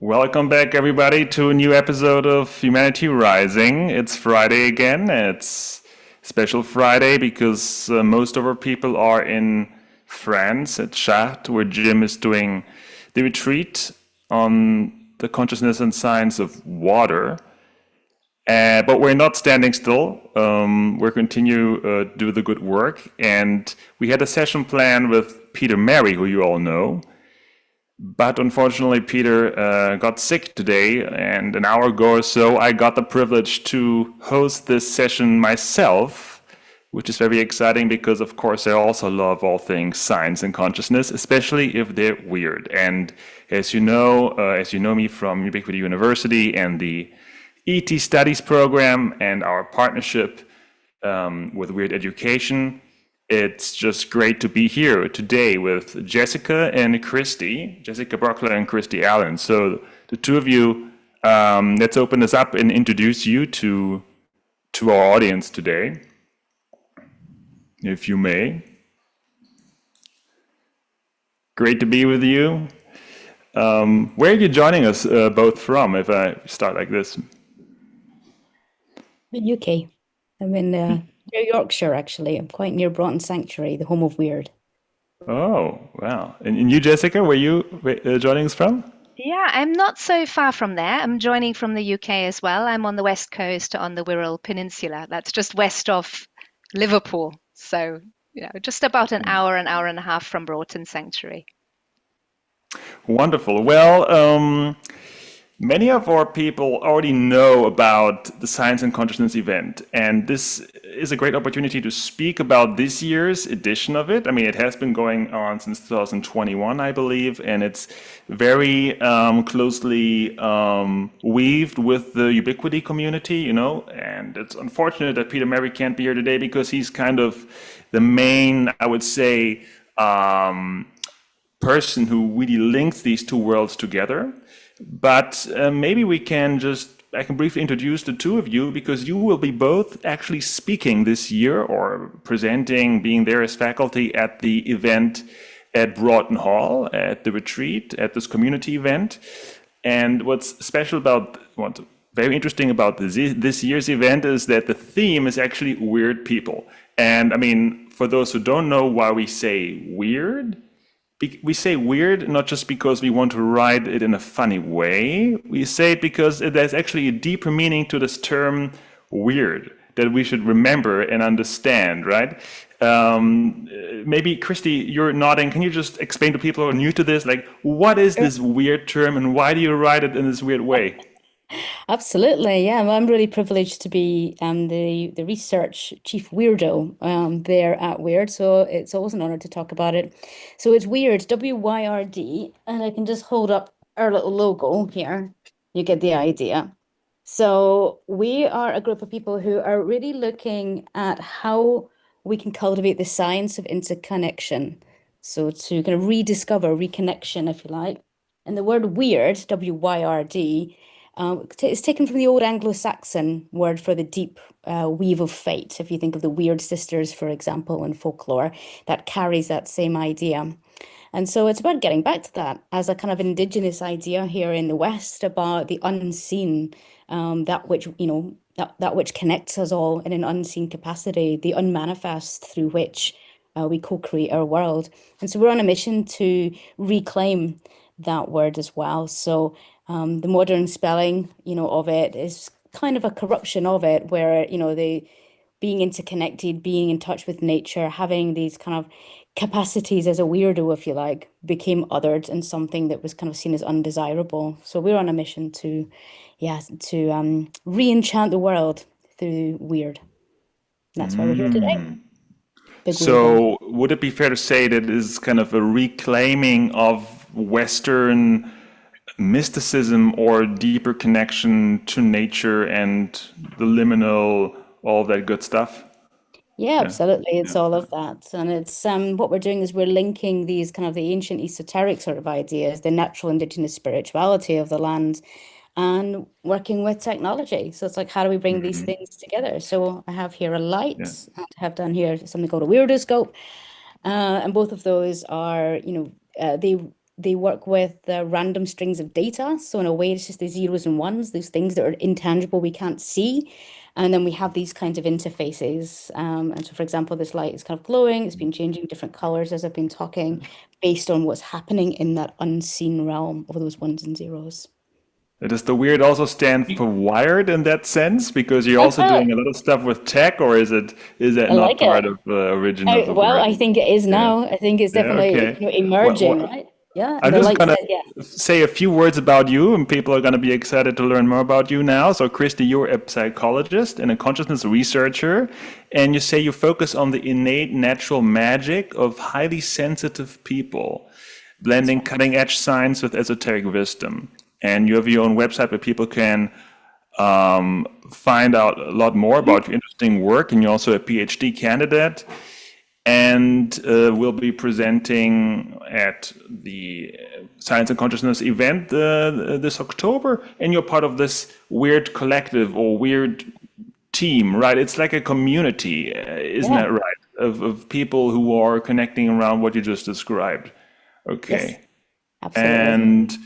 Welcome back, everybody, to a new episode of Humanity Rising. It's Friday again. It's special Friday because most of our people are in France at Chartres, where Jim is doing the retreat on the consciousness and science of water. But we're not standing still. We're continue do the good work, and we had a session planned with Peter Mary, who you all know. But unfortunately, Peter got sick today, and an hour ago or so, I got the privilege to host this session myself, which is very exciting because, of course, I also love all things science and consciousness, especially if they're weird. And as you know me from Ubiquity University and the ET Studies program and our partnership with Wyrd Education, it's just great to be here today with Jessica Bockler and Kirsty Allan. So the two of you, let's open this up and introduce you to our audience today, if you may. Great to be with you. Where are you joining us both from, if I start like this? The UK. I'm in near Yorkshire, actually. I'm quite near Broughton Sanctuary, the home of Wyrd. Oh, wow. And you, Jessica, where you joining us from? Yeah, I'm not so far from there. I'm joining from the UK as well. I'm on the west coast on the Wirral Peninsula. That's just west of Liverpool. So, just about an hour and a half from Broughton Sanctuary. Wonderful. Well, many of our people already know about the Science and Consciousness event, and this is a great opportunity to speak about this year's edition of it. I mean, it has been going on since 2021, I believe, and it's very closely weaved with the Ubiquity community, and it's unfortunate that Peter Mary can't be here today because he's kind of the main, I would say, person who really links these two worlds together. But maybe I can briefly introduce the two of you because you will be both actually speaking this year or presenting, being there as faculty at the event at Broughton Hall, at the retreat, at this community event. And what's very interesting about this year's event is that the theme is actually weird people. And I mean, for those who don't know why we say weird, we say weird not just because we want to write it in a funny way. We say it because there's actually a deeper meaning to this term weird that we should remember and understand, right? Maybe, Kirsty, you're nodding. Can you just explain to people who are new to this, like, what is this weird term and why do you write it in this weird way? Absolutely, yeah. I'm really privileged to be the research chief weirdo there at Wyrd, so it's always an honor to talk about it. So it's Wyrd, W-Y-R-D, and I can just hold up our little logo here. You get the idea. So we are a group of people who are really looking at how we can cultivate the science of interconnection. So to kind of rediscover reconnection, if you like. And the word weird, W-Y-R-D, it's taken from the old Anglo-Saxon word for the deep weave of fate. If you think of the Weird Sisters, for example, in folklore, that carries that same idea. And so it's about getting back to that as a kind of indigenous idea here in the West about the unseen, that which connects us all in an unseen capacity, the unmanifest through which we co-create our world. And so we're on a mission to reclaim that word as well. So the modern spelling, of it is kind of a corruption of it, where, the being interconnected, being in touch with nature, having these kind of capacities as a weirdo, if you like, became othered and something that was kind of seen as undesirable. So we're on a mission to re-enchant the world through Wyrd. That's why we're here today. So would it be fair to say that it is kind of a reclaiming of Western mysticism or deeper connection to nature and the liminal, all that good stuff? Yeah, absolutely. It's all of that. And it's what we're doing is we're linking these kind of the ancient esoteric sort of ideas, the natural indigenous spirituality of the land, and working with technology. So it's like, how do we bring these things together? So I have here a light, and I have done here something called a weirdoscope. And both of those are, they they work with random strings of data. So in a way, it's just the zeros and ones, those things that are intangible, we can't see. And then we have these kinds of interfaces. And so, for example, this light is kind of glowing. It's been changing different colors as I've been talking based on what's happening in that unseen realm of those ones and zeros. Does the Wyrd also stand for wired in that sense? Because you're also doing a lot of stuff with tech, or is that I not like part it. of the origin of the Well, word? I think it is Yeah. now. I think it's Yeah. definitely, Okay. emerging, right? Yeah, I'm and the just light gonna said, yeah. say a few words about you, and people are gonna be excited to learn more about you now. So, Kirsty, you're a psychologist and a consciousness researcher, and you say you focus on the innate natural magic of highly sensitive people, blending cutting-edge science with esoteric wisdom. And you have your own website where people can find out a lot more about your interesting work, and you're also a PhD candidate. And we'll be presenting at the Science and Consciousness event this October. And you're part of this Wyrd collective or Wyrd team, right? It's like a community, isn't Yeah. that right? Of people who are connecting around what you just described. Okay. Yes, absolutely. And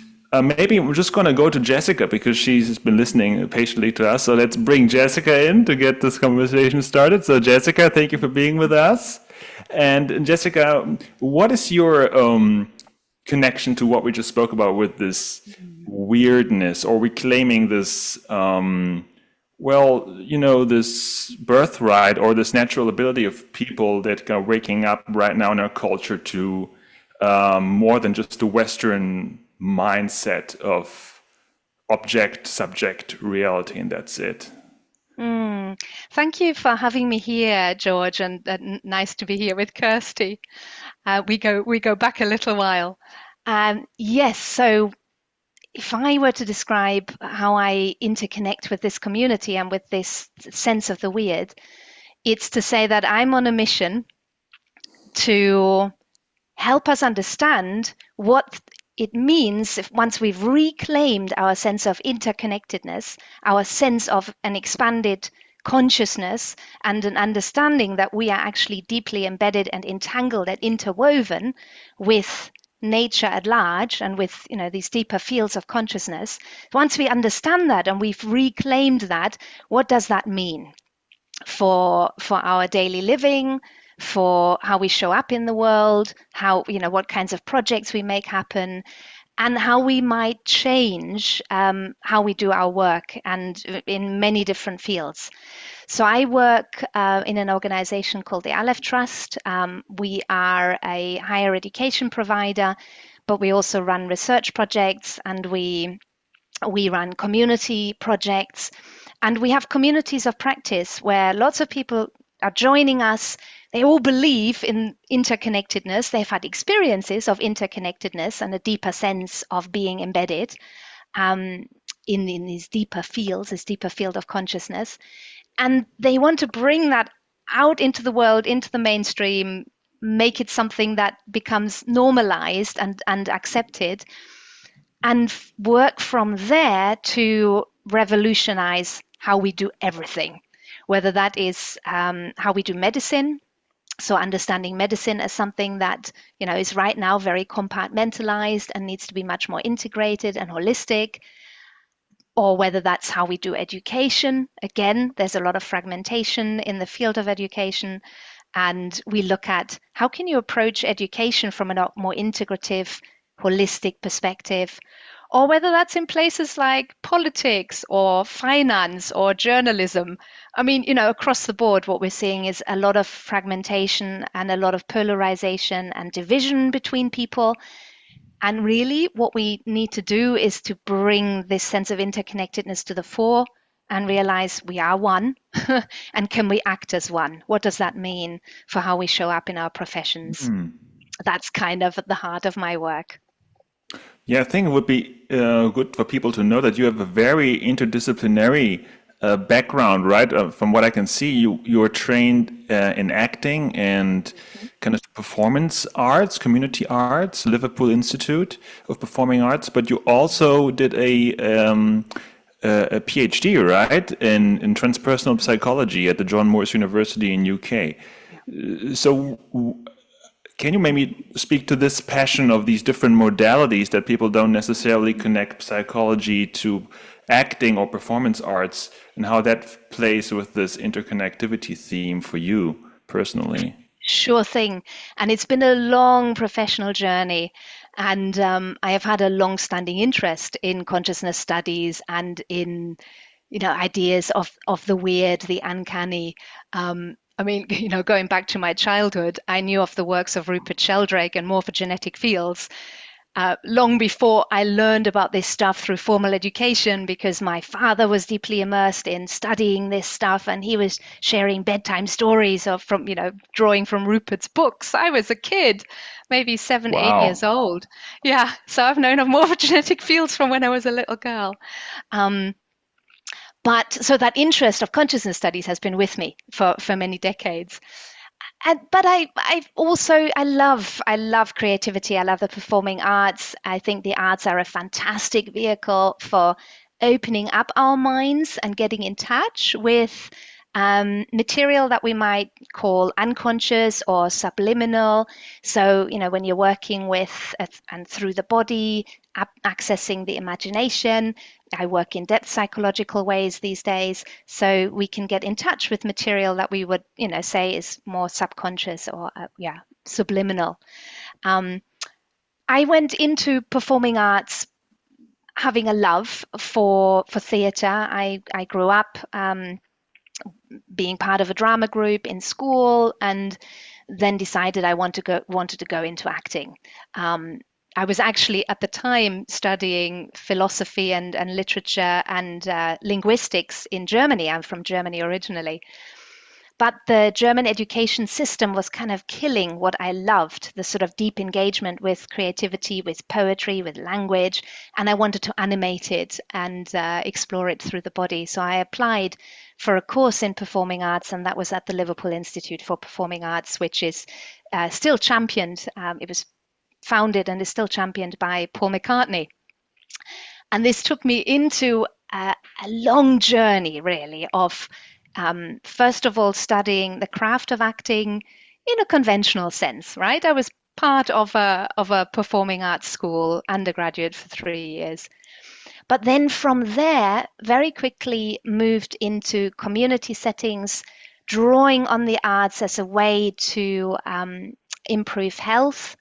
maybe we're just going to go to Jessica because she's been listening patiently to us. So let's bring Jessica in to get this conversation started. So, Jessica, thank you for being with us. And Jessica, what is your connection to what we just spoke about with this weirdness, or reclaiming this, this birthright or this natural ability of people that are waking up right now in our culture to more than just the Western mindset of object, subject, reality, and that's it? Thank you for having me here, George, and nice to be here with Kirsty. We go back a little while. Yes, so if I were to describe how I interconnect with this community and with this sense of the weird, it's to say that I'm on a mission to help us understand what it means if once we've reclaimed our sense of interconnectedness, our sense of an expanded consciousness and an understanding that we are actually deeply embedded and entangled and interwoven with nature at large and with these deeper fields of consciousness. Once we understand that and we've reclaimed that, what does that mean for our daily living, for how we show up in the world, how what kinds of projects we make happen, and how we might change how we do our work, and in many different fields. So I work in an organization called the Alef Trust. We are a higher education provider, but we also run research projects, and we run community projects, and we have communities of practice where lots of people are joining us. They all believe in interconnectedness. They've had experiences of interconnectedness and a deeper sense of being embedded in these deeper fields, this deeper field of consciousness. And they want to bring that out into the world, into the mainstream, make it something that becomes normalized and accepted, and work from there to revolutionize how we do everything, whether that is how we do medicine. So understanding medicine as something that is right now very compartmentalized and needs to be much more integrated and holistic, or whether that's how we do education. Again, there's a lot of fragmentation in the field of education, and we look at how can you approach education from a more integrative, holistic perspective, or whether that's in places like politics or finance or journalism. I mean, across the board, what we're seeing is a lot of fragmentation and a lot of polarization and division between people. And really, what we need to do is to bring this sense of interconnectedness to the fore and realize we are one. And can we act as one? What does that mean for how we show up in our professions? That's kind of at the heart of my work. Yeah, I think it would be good for people to know that you have a very interdisciplinary background, right? From what I can see, you are trained in acting and kind of performance arts, community arts, Liverpool Institute of Performing Arts, but you also did a PhD, right, in transpersonal psychology at the John Moores University in UK. So Can you maybe speak to this passion of these different modalities that people don't necessarily connect psychology to acting or performance arts, and how that plays with this interconnectivity theme for you personally? Sure thing. And it's been a long professional journey. And I have had a long-standing interest in consciousness studies and in, ideas of the weird, the uncanny. I mean, going back to my childhood, I knew of the works of Rupert Sheldrake and morphogenetic fields long before I learned about this stuff through formal education, because my father was deeply immersed in studying this stuff, and he was sharing bedtime stories from drawing from Rupert's books. I was a kid, maybe 7, 8 years Wow. old. Yeah, so I've known of morphogenetic fields from when I was a little girl. But so that interest of consciousness studies has been with me for many decades. But I love creativity. I love the performing arts. I think the arts are a fantastic vehicle for opening up our minds and getting in touch with material that we might call unconscious or subliminal. So, when you're working with and through the body, accessing the imagination. I work in depth psychological ways these days, so we can get in touch with material that we would, say is more subconscious or, subliminal. I went into performing arts having a love for theatre. I grew up being part of a drama group in school, and then decided I wanted to go into acting. I was actually at the time studying philosophy and literature and linguistics in Germany. I'm from Germany originally. But the German education system was kind of killing what I loved, the sort of deep engagement with creativity, with poetry, with language. And I wanted to animate it and explore it through the body. So I applied for a course in performing arts, and that was at the Liverpool Institute for Performing Arts, which is still championed. It was founded and is still championed by Paul McCartney. And this took me into a long journey, really, of first of all studying the craft of acting in a conventional sense, right? I was part of a performing arts school, undergraduate for 3 years. But then from there, very quickly moved into community settings, drawing on the arts as a way to improve health,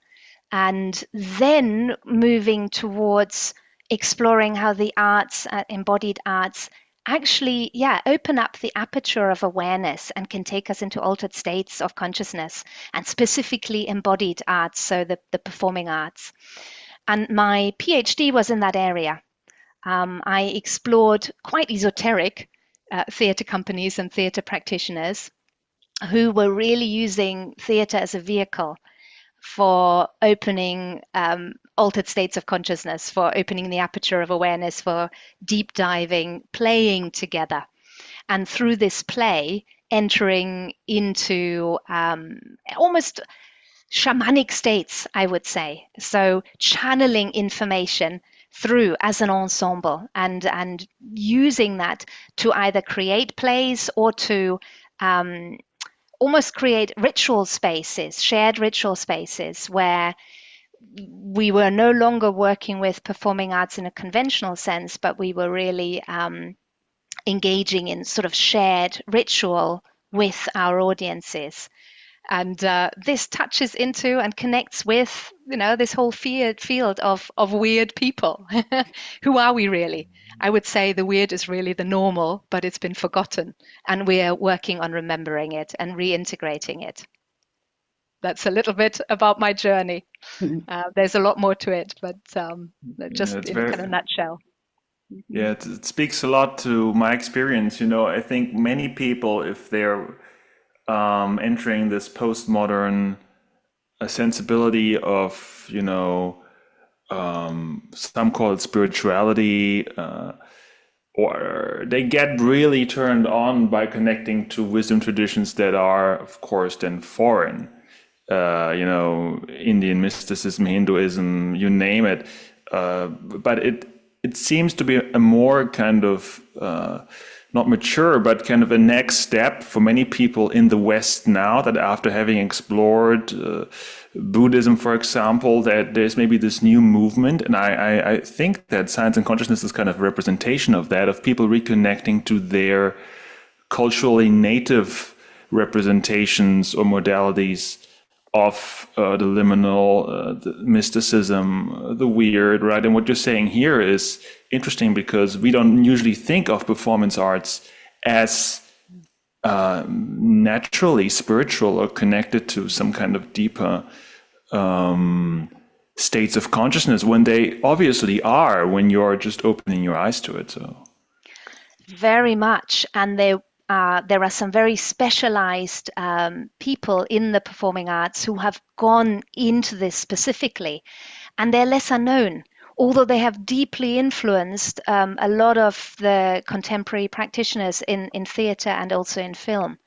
and then moving towards exploring how the arts, embodied arts, actually, open up the aperture of awareness and can take us into altered states of consciousness, and specifically embodied arts, so the performing arts. And my PhD was in that area. I explored quite esoteric theatre companies and theatre practitioners who were really using theatre as a vehicle for opening altered states of consciousness, for opening the aperture of awareness, for deep diving, playing together. And through this play, entering into almost shamanic states, I would say. So channeling information through as an ensemble, and using that to either create plays or to almost create ritual spaces, shared ritual spaces, where we were no longer working with performing arts in a conventional sense, but we were really engaging in sort of shared ritual with our audiences. And this touches into and connects with, this whole field of weird people. Who are we really? I would say the weird is really the normal, but it's been forgotten. And we are working on remembering it and reintegrating it. That's a little bit about my journey. There's a lot more to it, but just It's in a very, kind of nutshell. yeah, it speaks a lot to my experience. I think many people, if they're entering this postmodern sensibility of, some call it spirituality, or they get really turned on by connecting to wisdom traditions that are, of course, then foreign. Indian mysticism, Hinduism, you name it. But it seems to be a more kind of not mature, but kind of a next step for many people in the West now, that after having explored Buddhism, for example, that there's maybe this new movement. And I think that science and consciousness is kind of a representation of that, of people reconnecting to their culturally native representations or modalities of the liminal, the mysticism, the weird, right? And what you're saying here is interesting, because we don't usually think of performance arts as naturally spiritual or connected to some kind of deeper states of consciousness, when they obviously are, when you're just opening your eyes to it. So very much. And there are some very specialized people in the performing arts who have gone into this specifically, and they're lesser known, although they have deeply influenced a lot of the contemporary practitioners in theatre and also in film.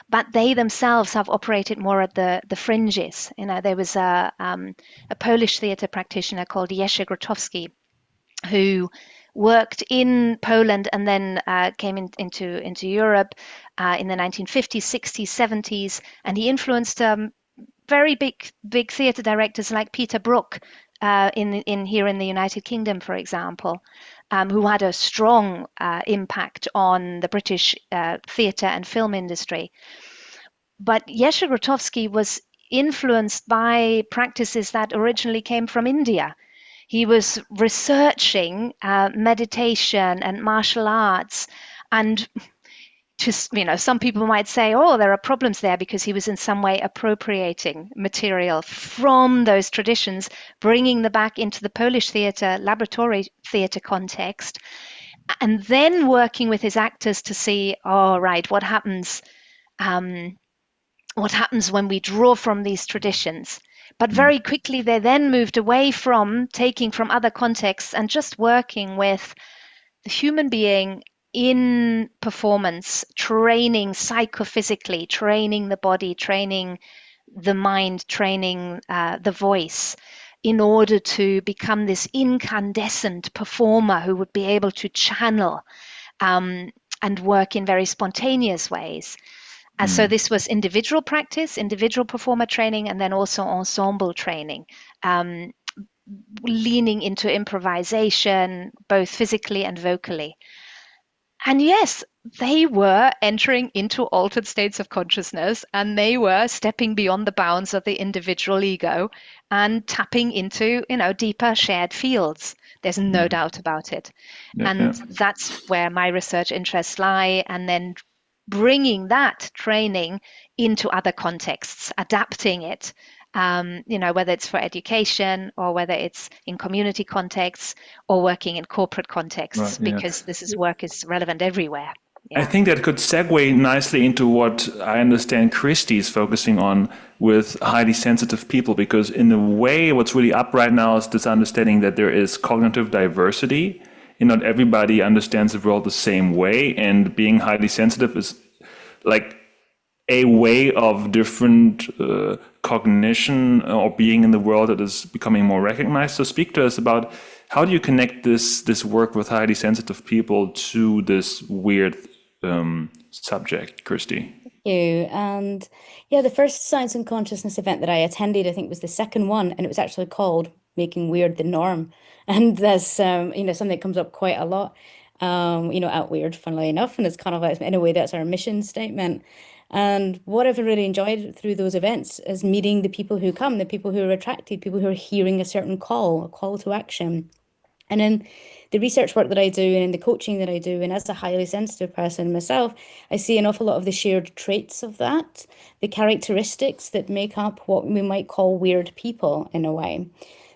But they themselves have operated more at the fringes. There was a Polish theatre practitioner called Jerzy Grotowski, who worked in Poland and then came into Europe in the 1950s, 60s, 70s, and he influenced very big theatre directors like Peter Brook in here in the United Kingdom, for example, who had a strong impact on the British theatre and film industry. But Jerzy Grotowski was influenced by practices that originally came from India. He was researching meditation and martial arts, and some people might say, oh, there are problems there, because he was in some way appropriating material from those traditions, bringing them back into the Polish theatre, laboratory theatre context, and then working with his actors to see, oh, right, what happens when we draw from these traditions. But very quickly, they then moved away from taking from other contexts and just working with the human being in performance, training psychophysically, training the body, training the mind, training the voice, in order to become this incandescent performer who would be able to channel and work in very spontaneous ways. So this was individual practice, individual performer training, and then also ensemble training, leaning into improvisation, both physically and vocally. And yes, they were entering into altered states of consciousness, and they were stepping beyond the bounds of the individual ego and tapping into, deeper shared fields. There's no doubt about it. And that's where my research interests lie, and then bringing that training into other contexts, adapting it, whether it's for education or whether it's in community contexts or working in corporate contexts, because this work is relevant everywhere. I think that could segue nicely into what I understand Kirsty is focusing on with highly sensitive people, because in a way, what's really up right now is this understanding that there is cognitive diversity, and not everybody understands the world the same way, and being highly sensitive is like a way of different cognition or being in the world that is becoming more recognized. So speak to us about, how do you connect this work with highly sensitive people to this weird subject, Kirsty? Thank you. And the first Science and Consciousness event that I attended, I think, was the second one, and it was actually called Making Weird the Norm. And that's something that comes up quite a lot, at Wyrd, funnily enough, and it's kind of like, in a way, that's our mission statement. And what I've really enjoyed through those events is meeting the people who come, the people who are attracted, people who are hearing a certain call, a call to action. And in the research work that I do and in the coaching that I do, and as a highly sensitive person myself, I see an awful lot of the shared traits of that, the characteristics that make up what we might call weird people in a way.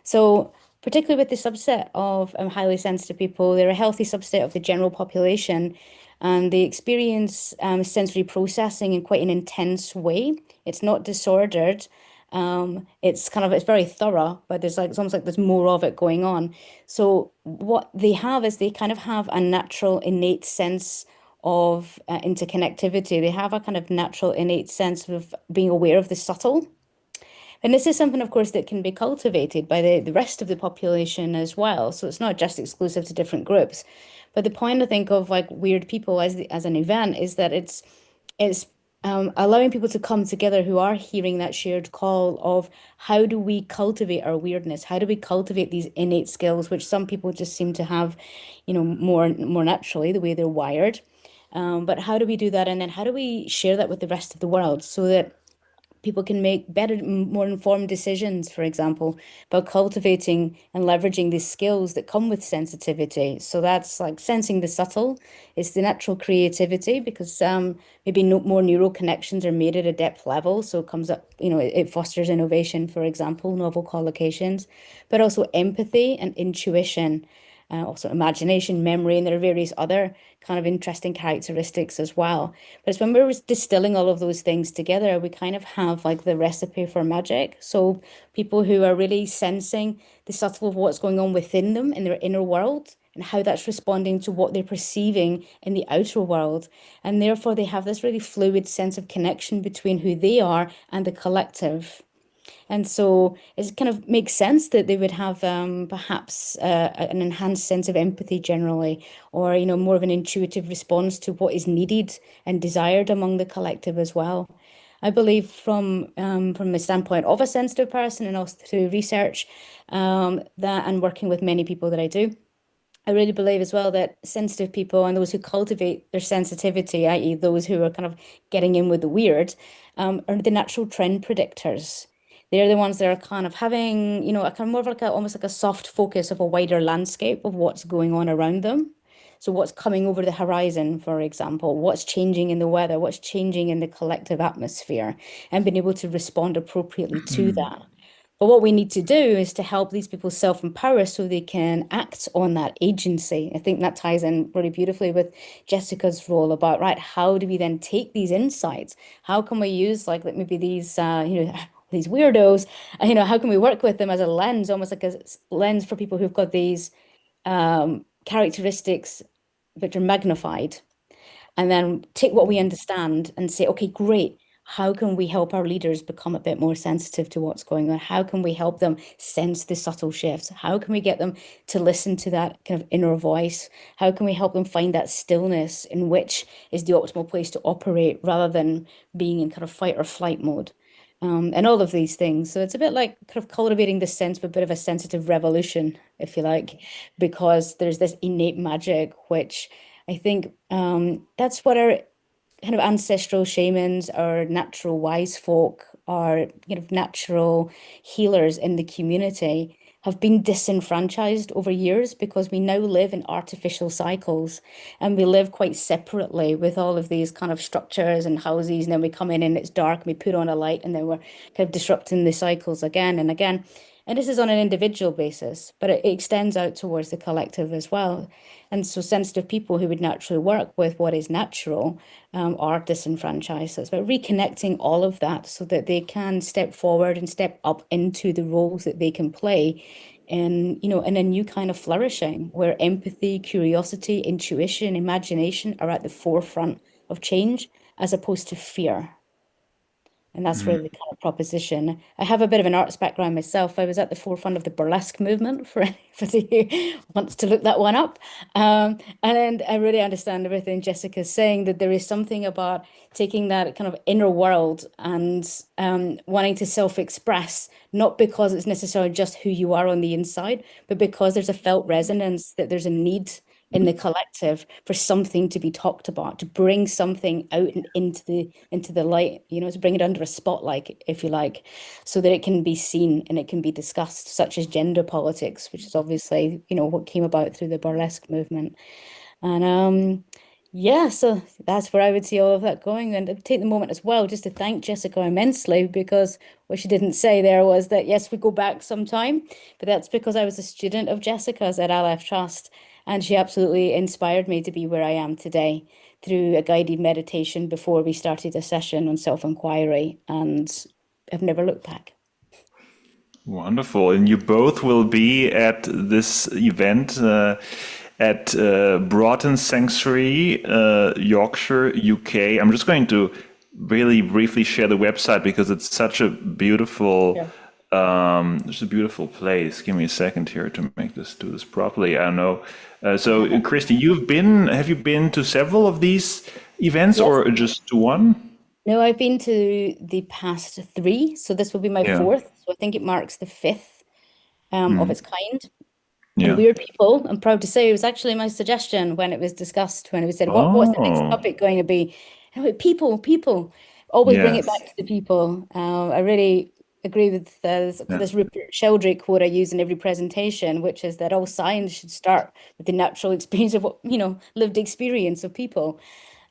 So particularly with the subset of highly sensitive people, they're a healthy subset of the general population, and they experience sensory processing in quite an intense way. It's not disordered. It's very thorough, but it's almost like there's more of it going on. So what they have is they kind of have a natural innate sense of interconnectivity. They have a kind of natural innate sense of being aware of the subtle. And this is something, of course, that can be cultivated by the rest of the population as well. So it's not just exclusive to different groups. But the point I think of like Weird People as an event is that it's allowing people to come together who are hearing that shared call of how do we cultivate our weirdness? How do we cultivate these innate skills, which some people just seem to have, more naturally, the way they're wired. But how do we do that? And then how do we share that with the rest of the world so that people can make better, more informed decisions, for example, about cultivating and leveraging these skills that come with sensitivity. So that's like sensing the subtle, it's the natural creativity because maybe no, more neural connections are made at a depth level. So it comes up, it fosters innovation, for example, novel collocations, but also empathy and intuition. Also imagination, memory, and there are various other kind of interesting characteristics as well. But it's when we're distilling all of those things together, we kind of have like the recipe for magic. So people who are really sensing the subtle of what's going on within them in their inner world and how that's responding to what they're perceiving in the outer world. And therefore they have this really fluid sense of connection between who they are and the collective. And so it kind of makes sense that they would have perhaps an enhanced sense of empathy generally, or more of an intuitive response to what is needed and desired among the collective as well. I believe from the standpoint of a sensitive person and also through research that and working with many people that I do, I really believe as well that sensitive people and those who cultivate their sensitivity, i.e., those who are kind of getting in with the weird, are the natural trend predictors. They're the ones that are kind of having, a kind of more of like almost like a soft focus of a wider landscape of what's going on around them. So what's coming over the horizon, for example, what's changing in the weather, what's changing in the collective atmosphere, and being able to respond appropriately to that. But what we need to do is to help these people self-empower so they can act on that agency. I think that ties in really beautifully with Jessica's role about, right, how do we then take these insights? How can we use like maybe these, these weirdos, how can we work with them as a lens, almost like a lens for people who've got these characteristics which are magnified, and then take what we understand and say, okay, great. How can we help our leaders become a bit more sensitive to what's going on? How can we help them sense the subtle shifts? How can we get them to listen to that kind of inner voice? How can we help them find that stillness in which is the optimal place to operate rather than being in kind of fight or flight mode? And all of these things. So it's a bit like kind of cultivating this sense of a bit of a sensitive revolution, if you like, because there's this innate magic, which I think that's what our kind of ancestral shamans, our natural wise folk, our natural healers in the community have been disenfranchised over years because we now live in artificial cycles and we live quite separately with all of these kind of structures and houses. And then we come in and it's dark and we put on a light and then we're kind of disrupting the cycles again and again. And this is on an individual basis, but it extends out towards the collective as well. And so sensitive people who would naturally work with what is natural are disenfranchised. So it's about reconnecting all of that so that they can step forward and step up into the roles that they can play in a new kind of flourishing where empathy, curiosity, intuition, imagination are at the forefront of change as opposed to fear. And that's really the kind of proposition. I have a bit of an arts background myself. I was at the forefront of the burlesque movement for anybody who wants to look that one up. And I really understand everything Jessica's saying, that there is something about taking that kind of inner world and wanting to self-express, not because it's necessarily just who you are on the inside, but because there's a felt resonance that there's a need in the collective for something to be talked about, to bring something out and into the light, to bring it under a spotlight, if you like, so that it can be seen and it can be discussed, such as gender politics, which is obviously, what came about through the burlesque movement. And yeah, so that's where I would see all of that going. And I'd take the moment as well just to thank Jessica immensely, because what she didn't say there was that, yes, we go back sometime, but that's because I was a student of Jessica's at Alef Trust, and she absolutely inspired me to be where I am today through a guided meditation before we started a session on self-inquiry, and I've never looked back. Wonderful. And you both will be at this event at Broughton Sanctuary, Yorkshire, UK. I'm just going to really briefly share the website because it's such a beautiful It's a beautiful place. Give me a second here to make this do this properly. I don't know. So, Christy, have you been to several of these events Yes. or just to one? No, I've been to the past three, so this will be my Yeah. fourth. So I think it marks the fifth of Hmm. its kind. And Yeah. Weird People, I'm proud to say, it was actually my suggestion when it was discussed, when it was said, what's the next Oh, topic going to be? And I went, people, people. Always bring it back yes. to the people. I really agree with Yeah. this Rupert Sheldrake quote I use in every presentation, which is that all science should start with the natural experience of what, lived experience of people.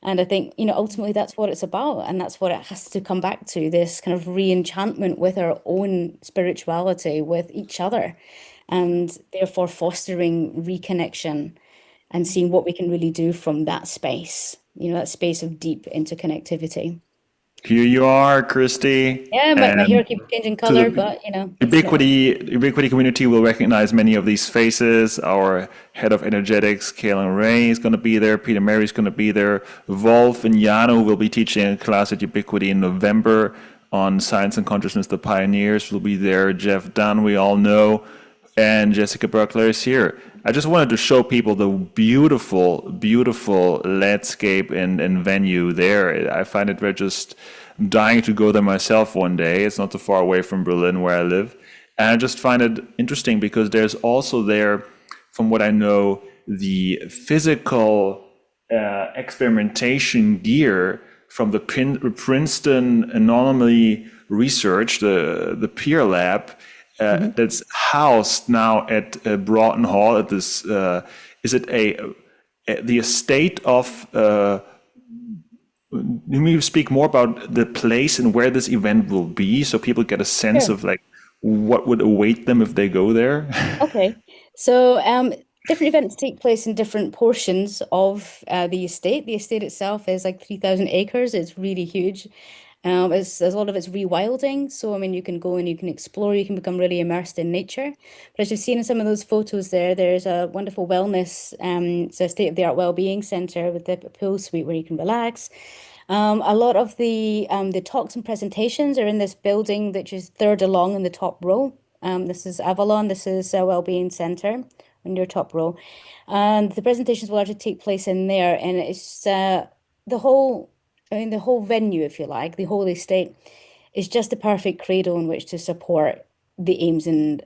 And I think, ultimately that's what it's about. And that's what it has to come back to, this kind of re-enchantment with our own spirituality, with each other, and therefore fostering reconnection and seeing what we can really do from that space, that space of deep interconnectivity. Here you are, Christy. Yeah, my And hair keeps changing to color, the but it's not. Ubiquity community will recognize many of these faces. Our head of energetics, Kaylin Ray, is going to be there. Peter Mary is going to be there. Wolf and Jano will be teaching a class at Ubiquity in November on Science and Consciousness. The Pioneers will be there. Jeff Dunn, we all know, and Jessica Bockler is here. I just wanted to show people the beautiful, beautiful landscape and venue there. I find it we're just dying to go there myself one day. It's not too far away from Berlin where I live. And I just find it interesting because there's also there, from what I know, the physical experimentation gear from the Princeton Anomaly Research, the Peer Lab, Mhm. that's housed now at Broughton Hall at this. Is it the estate of? Can you speak more about the place and where this event will be, so people get a sense Sure. of like what would await them if they go there? Okay. So, different events take place in different portions of the estate. The estate itself is like 3,000 acres. It's really huge. There's a lot of it's rewilding. So, I mean, you can go and you can explore, you can become really immersed in nature. But as you've seen in some of those photos there, there's a wonderful wellness, it's a state-of-the-art well-being center with the pool suite where you can relax. A lot of the talks and presentations are in this building, which is third along in the top row. This is Avalon. This is a wellbeing center on your top row, and the presentations will actually take place in there. And it's the whole, I mean, the whole venue, if you like, the whole estate is just the perfect cradle in which to support the aims and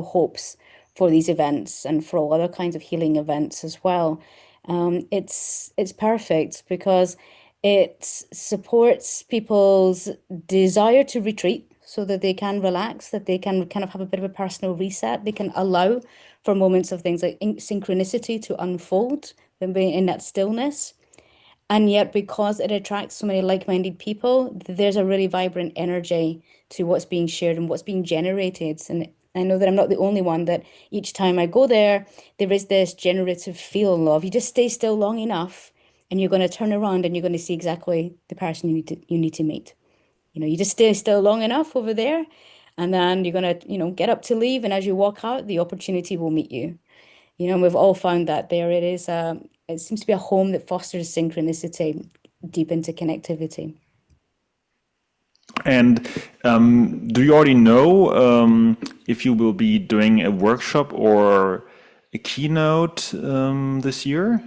hopes for these events and for all other kinds of healing events as well. It's perfect because it supports people's desire to retreat so that they can relax, that they can kind of have a bit of a personal reset. They can allow for moments of things like synchronicity to unfold and being in that stillness. And yet, because it attracts so many like-minded people, there's a really vibrant energy to what's being shared and what's being generated. And I know that I'm not the only one, that each time I go there, there is this generative feel of you just stay still long enough and you're going to turn around and you're going to see exactly the person you need to meet. You just stay still long enough over there, and then you're going to, get up to leave. And as you walk out, the opportunity will meet you. And we've all found that there it is. It seems to be a home that fosters synchronicity, deep interconnectivity. And do you already know if you will be doing a workshop or a keynote this year?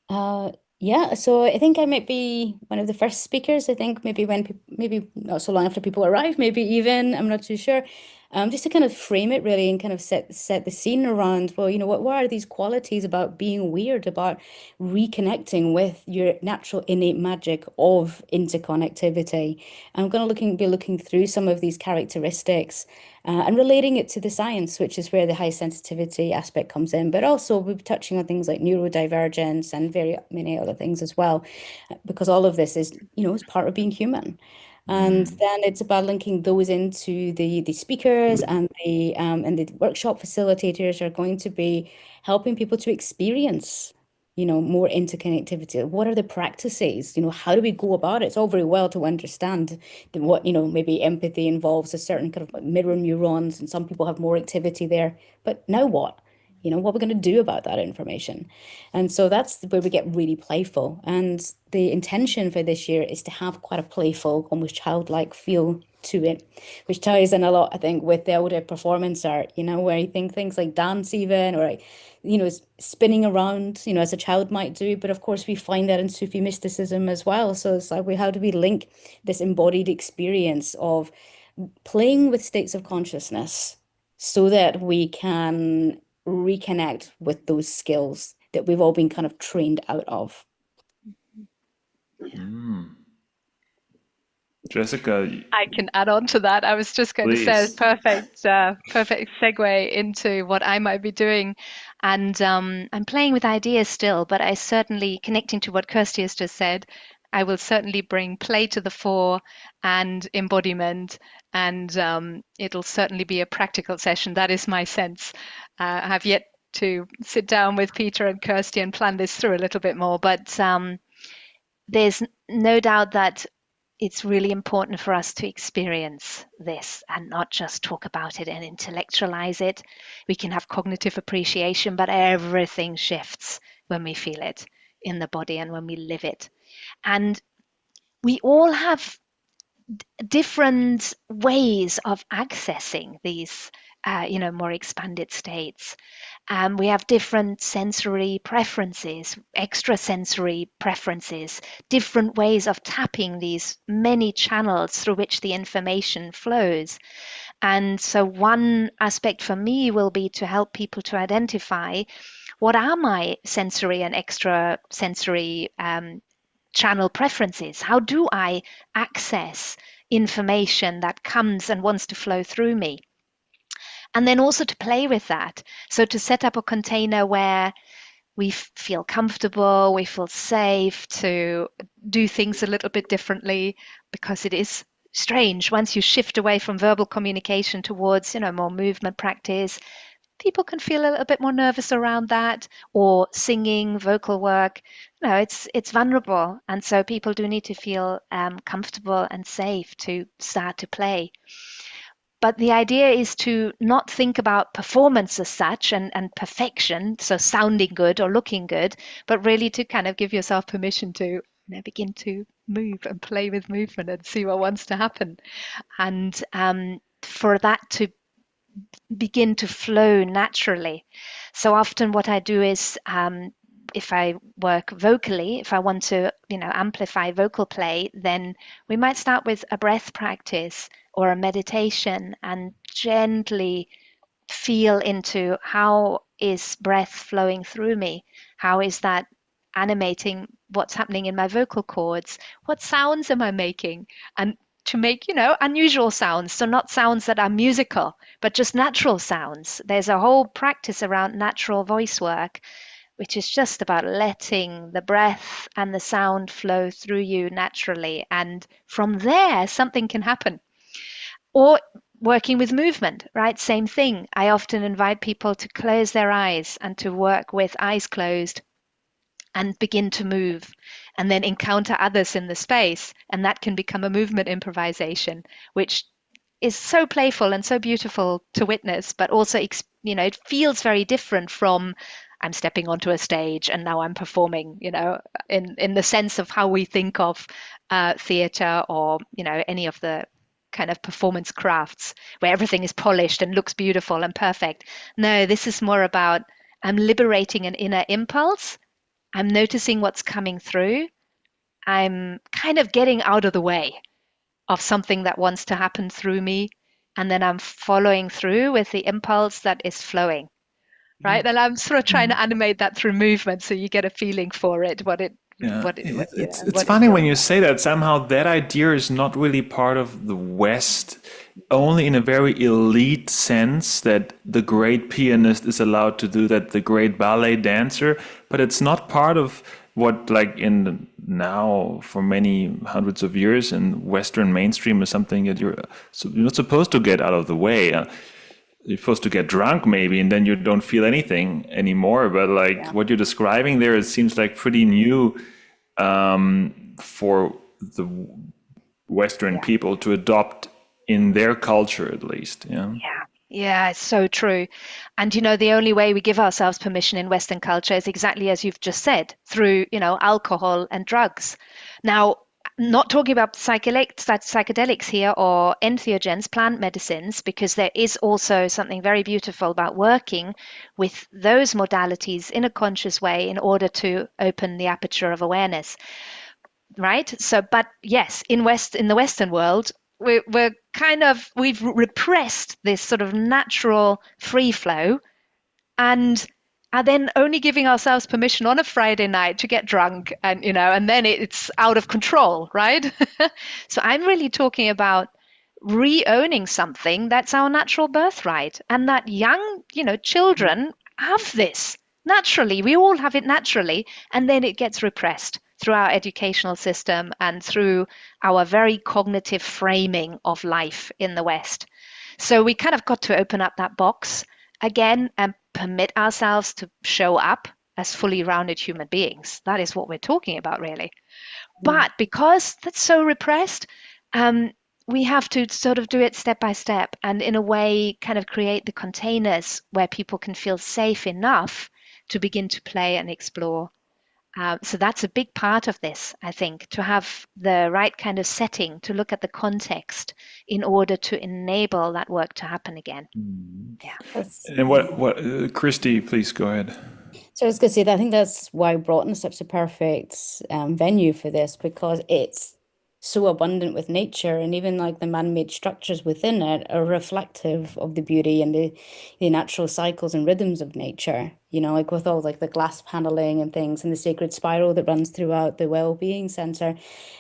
Uh, yeah, so I think I might be one of the first speakers. I think maybe when maybe not so long after people arrive, maybe even, I'm not too sure. Just to kind of frame it really and kind of set the scene around, well, what are these qualities about being weird, about reconnecting with your natural innate magic of interconnectivity. I'm going to be looking through some of these characteristics and relating it to the science, which is where the high sensitivity aspect comes in. But also we'll be touching on things like neurodivergence and very many other things as well, because all of this is part of being human. And then it's about linking those into the speakers, and the workshop facilitators are going to be helping people to experience more interconnectivity. What are the practices? How do we go about it? It's all very well to understand that what, maybe empathy involves a certain kind of like mirror neurons, and some people have more activity there. But now what? What we're going to do about that information. And so that's where we get really playful. And the intention for this year is to have quite a playful, almost childlike feel to it, which ties in a lot, I think, with the older performance art, where you think things like dance even, or like, spinning around, as a child might do. But of course, we find that in Sufi mysticism as well. So it's like, how do we link this embodied experience of playing with states of consciousness so that we can reconnect with those skills that we've all been kind of trained out of? Jessica, I can add on to that. I was just going to say, please. perfect segue into what I might be doing. And I'm playing with ideas still, but I certainly, connecting to what Kirsty has just said, I will certainly bring play to the fore and embodiment, and it'll certainly be a practical session. That is my sense. I have yet to sit down with Peter and Kirsty and plan this through a little bit more, but there's no doubt that it's really important for us to experience this and not just talk about it and intellectualize it. We can have cognitive appreciation, but everything shifts when we feel it in the body and when we live it. And we all have different ways of accessing these more expanded states. We have different sensory preferences, extrasensory preferences, different ways of tapping these many channels through which the information flows. And so one aspect for me will be to help people to identify what are my sensory and extrasensory channel preferences. How do I access information that comes and wants to flow through me? And then also to play with that. So to set up a container where we feel comfortable, we feel safe to do things a little bit differently, because it is strange once you shift away from verbal communication towards, more movement practice. People can feel a little bit more nervous around that, or singing, vocal work. It's vulnerable, and so people do need to feel comfortable and safe to start to play. But the idea is to not think about performance as such and perfection, so sounding good or looking good, but really to kind of give yourself permission to begin to move and play with movement and see what wants to happen. And for that to begin to flow naturally. So often what I do is if I work vocally, if I want to, amplify vocal play, then we might start with a breath practice or a meditation and gently feel into how is breath flowing through me? How is that animating what's happening in my vocal cords? What sounds am I making? And to make, unusual sounds. So not sounds that are musical, but just natural sounds. There's a whole practice around natural voice work, which is just about letting the breath and the sound flow through you naturally. And from there, something can happen. Or working with movement, right? Same thing. I often invite people to close their eyes and to work with eyes closed and begin to move, and then encounter others in the space. And that can become a movement improvisation, which is so playful and so beautiful to witness, but also, it feels very different from I'm stepping onto a stage and now I'm performing, in the sense of how we think of theatre or, any of the kind of performance crafts where everything is polished and looks beautiful and perfect. No, this is more about I'm liberating an inner impulse. I'm noticing what's coming through. I'm kind of getting out of the way of something that wants to happen through me. And then I'm following through with the impulse that is flowing, right? And I'm sort of trying to animate that through movement so you get a feeling for it, Yeah, it's what it funny when feels you like. say that. Somehow that idea is not really part of the West, only in a very elite sense that the great pianist is allowed to do that, the great ballet dancer, but it's not part of what, like now for many hundreds of years in Western mainstream is something that you're not supposed to get out of the way. You're supposed to get drunk maybe, and then you don't feel anything anymore. But like Yeah. what you're describing there, it seems like pretty new for the Western Yeah. people to adopt in their culture, at least. Yeah. Yeah, it's so true. And the only way we give ourselves permission in Western culture is exactly as you've just said, through, alcohol and drugs. Now, not talking about psychedelics here or entheogens, plant medicines, because there is also something very beautiful about working with those modalities in a conscious way in order to open the aperture of awareness, right? So, but yes, in the Western world, we've repressed this sort of natural free flow and are then only giving ourselves permission on a Friday night to get drunk and then it's out of control, right? So I'm really talking about re-owning something that's our natural birthright and that young, children have this naturally. We all have it naturally, and then it gets repressed through our educational system and through our very cognitive framing of life in the West. So we kind of got to open up that box again and permit ourselves to show up as fully rounded human beings. That is what we're talking about, really. But because that's so repressed, we have to sort of do it step by step and in a way kind of create the containers where people can feel safe enough to begin to play and explore. So that's a big part of this, I think, to have the right kind of setting, to look at the context in order to enable that work to happen again. Yeah. And Kirsty, please go ahead. So I was going to say that I think that's why Broughton is such a perfect venue for this, because it's so abundant with nature, and even like the man-made structures within it are reflective of the beauty and the natural cycles and rhythms of nature. Like with all like the glass paneling and things and the sacred spiral that runs throughout the well-being center,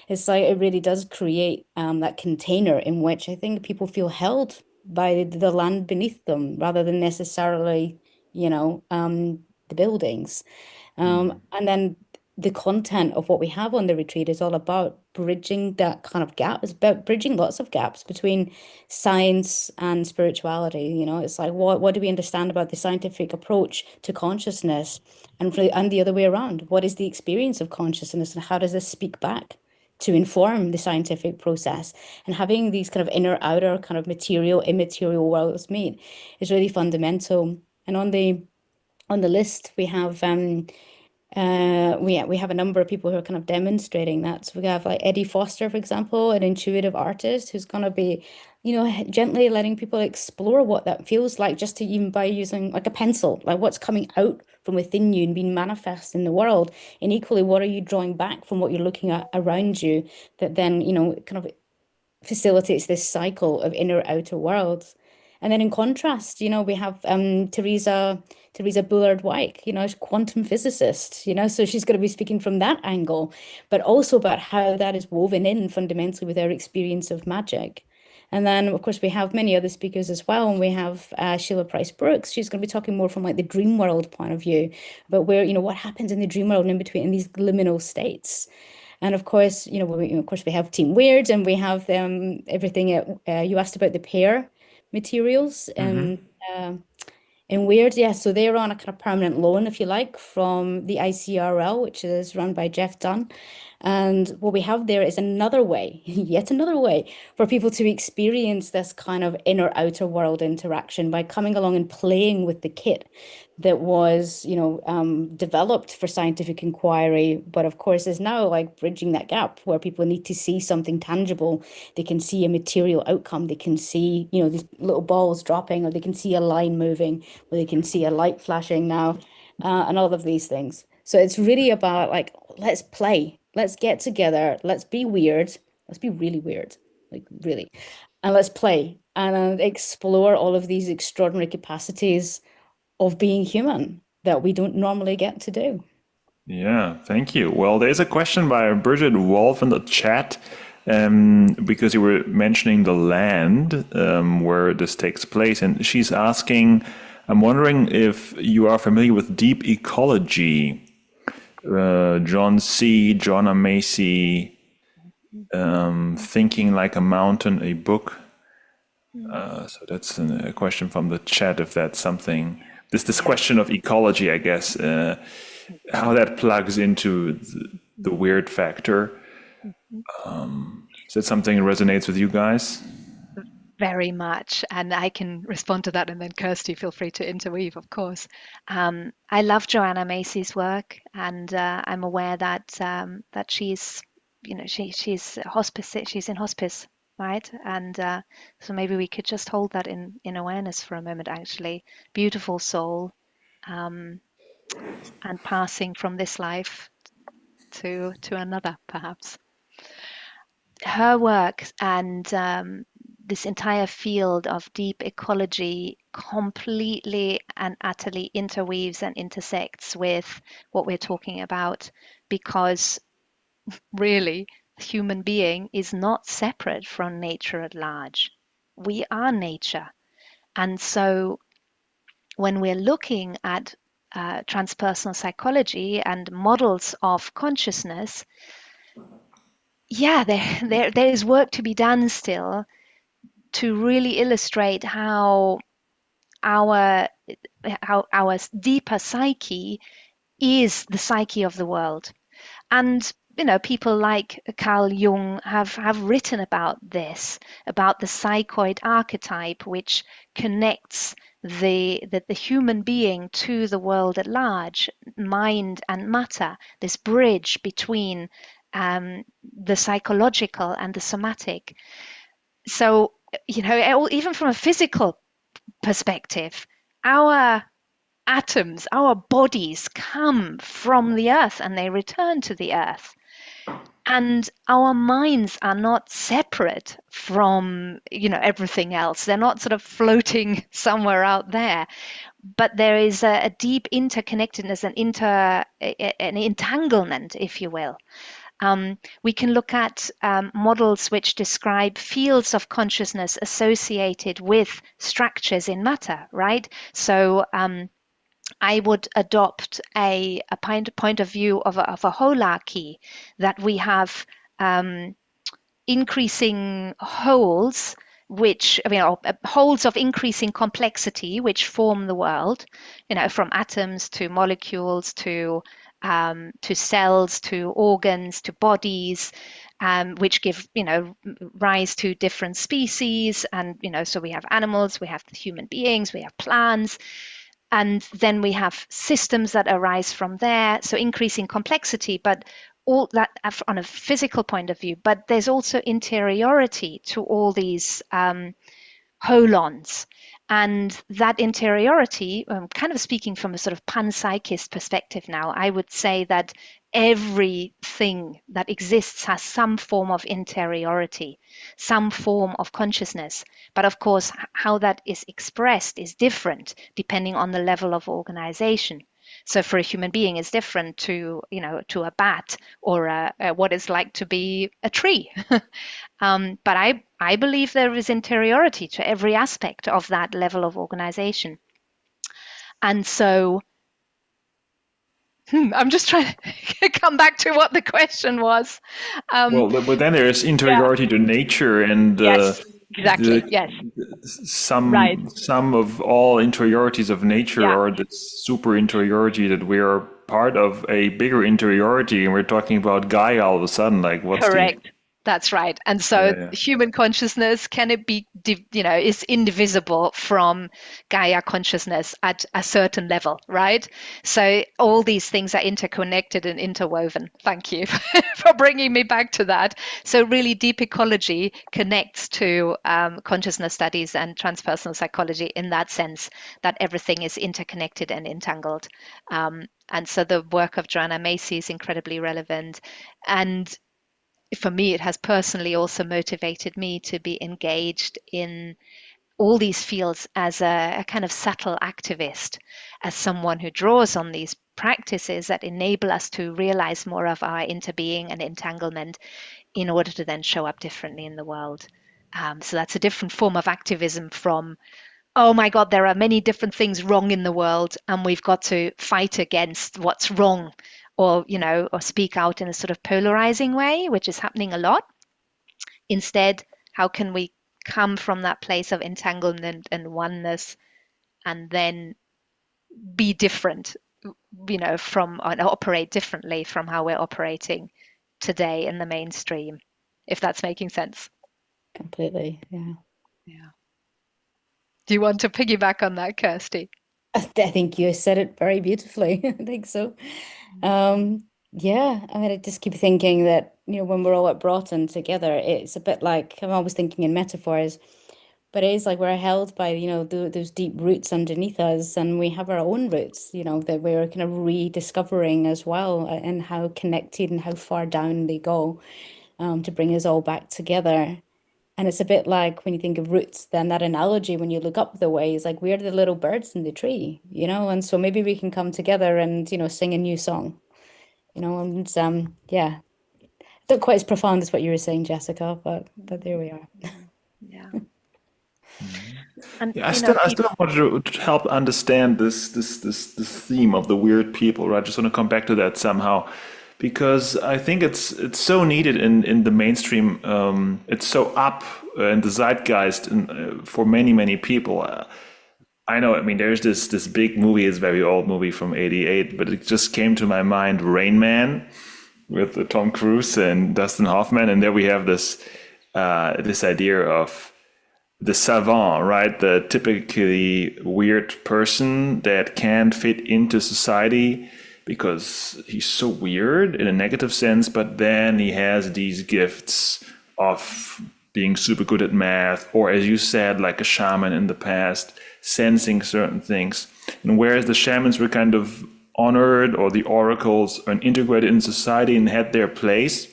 it's like it really does create that container in which I think people feel held by the land beneath them rather than necessarily, the buildings. And then the content of what we have on the retreat is all about bridging that kind of gap. It's about bridging lots of gaps between science and spirituality. It's like what do we understand about the scientific approach to consciousness, and the other way around. What is the experience of consciousness, and how does this speak back to inform the scientific process? And having these kind of inner outer kind of material immaterial worlds meet is really fundamental. And on the list we have we have a number of people who are kind of demonstrating that. So we have like Eddie Foster, for example, an intuitive artist who's going to be, gently letting people explore what that feels like, just to even by using like a pencil, like what's coming out from within you and being manifest in the world. And equally, what are you drawing back from what you're looking at around you that then, kind of facilitates this cycle of inner outer worlds. And then in contrast, we have Teresa Bullard-White, she's a quantum physicist, so she's going to be speaking from that angle, but also about how that is woven in fundamentally with our experience of magic. And then, of course, we have many other speakers as well. And we have Sheila Price Brooks. She's going to be talking more from like the dream world point of view, about where, what happens in the dream world and in between in these liminal states. And of course, we have Team Wyrd, and we have everything. You asked about the pair materials and Wyrd, yeah. So they're on a kind of permanent loan, if you like, from the ICRL, which is run by Jeff Dunn. And what we have there is another way, yet another way, for people to experience this kind of inner outer world interaction by coming along and playing with the kit that was, developed for scientific inquiry, but of course is now like bridging that gap where people need to see something tangible. They can see a material outcome. They can see, these little balls dropping, or they can see a line moving, or they can see a light flashing now, and all of these things. So it's really about like, let's play, let's get together, let's be weird, let's be really weird, like really, and let's play and explore all of these extraordinary capacities of being human that we don't normally get to do. Yeah, thank you. Well, there's a question by Bridget Wolf in the chat, because you were mentioning the land where this takes place, and she's asking, I'm wondering if you are familiar with deep ecology. John C., Joanna Macy, Thinking Like a Mountain, a book. So that's a question from the chat, if that's something, this question of ecology, I guess, how that plugs into the weird factor. Is that something that resonates with you guys? Very much. And I can respond to that, and then Kirsty, feel free to interweave, of course. I love Joanna Macy's work, and I'm aware that she's she's hospice, she's in hospice, right? And so maybe we could just hold that in awareness for a moment, actually. Beautiful soul, and passing from this life to another, perhaps. Her work and this entire field of deep ecology completely and utterly interweaves and intersects with what we're talking about, because really, the human being is not separate from nature at large. We are nature. And so when we're looking at transpersonal psychology and models of consciousness, yeah, there is work to be done still to really illustrate how our deeper psyche is the psyche of the world. And people like Carl Jung have written about this, about the psychoid archetype, which connects the human being to the world at large, mind and matter, this bridge between the psychological and the somatic. So, even from a physical perspective, our atoms, our bodies come from the earth and they return to the earth. And our minds are not separate from, everything else. They're not sort of floating somewhere out there, but there is a deep interconnectedness an entanglement, if you will. We can look at models which describe fields of consciousness associated with structures in matter, right? So I would adopt a point of view of a holarchy, that we have increasing wholes, wholes of increasing complexity, which form the world, from atoms to molecules to cells to organs to bodies, which give rise to different species. And so we have animals, we have human beings, we have plants, and then we have systems that arise from there, so increasing complexity, but all that on a physical point of view. But there's also interiority to all these holons. And that interiority, kind of speaking from a sort of panpsychist perspective now, I would say that everything that exists has some form of interiority, some form of consciousness. But of course, how that is expressed is different depending on the level of organization. So for a human being, it's different to a bat, or what it's like to be a tree. But I believe there is interiority to every aspect of that level of organization. And so I'm just trying to come back to what the question was. Well, but then there's interiority to nature, and Yes, exactly. Yes, right. some of all interiorities of nature Yeah, are the super interiority, that we are part of a bigger interiority, and we're talking about Gaia all of a sudden. Like, what's the correct. That's right. And so yeah. human consciousness, can it be, is indivisible from Gaia consciousness at a certain level, right? So all these things are interconnected and interwoven. Thank you for bringing me back to that. So really deep ecology connects to consciousness studies and transpersonal psychology in that sense, that everything is interconnected and entangled. And so the work of Joanna Macy is incredibly relevant. And for me, it has personally also motivated me to be engaged in all these fields as a kind of subtle activist, as someone who draws on these practices that enable us to realize more of our interbeing and entanglement in order to then show up differently in the world. So that's a different form of activism from, oh my God, there are many different things wrong in the world, and we've got to fight against what's wrong, or or speak out in a sort of polarizing way, which is happening a lot. Instead, how can we come from that place of entanglement and oneness, and then be different, from, and operate differently from how we're operating today in the mainstream, if that's making sense. Completely. Yeah. Yeah. Do you want to piggyback on that, Kirsty? I think you said it very beautifully. I think so. Um, Yeah, I mean, I just keep thinking that, when we're all at Broughton together, it's a bit like I'm always thinking in metaphors, but it is like we're held by, those deep roots underneath us, and we have our own roots, that we're kind of rediscovering as well, and how connected and how far down they go, to bring us all back together. And it's a bit like when you think of roots, then that analogy, when you look up the way, is like we're the little birds in the tree, and so maybe we can come together and, sing a new song, and yeah. Not quite as profound as what you were saying, Jessica, but there we are. Mm, yeah. And Yeah, I still want to help understand this theme of the weird people, right? I just want to come back to that somehow, because I think it's so needed in the mainstream. It's so up in the zeitgeist for many people. I know. I mean, there's this big movie. It's a very old movie from '88, but it just came to my mind, Rain Man, with Tom Cruise and Dustin Hoffman, and there we have this idea of the savant, right? The typically weird person that can't fit into society because he's so weird in a negative sense, but then he has these gifts of being super good at math, or as you said, like a shaman in the past, sensing certain things. And whereas the shamans were kind of honored, or the oracles and integrated in society and had their place,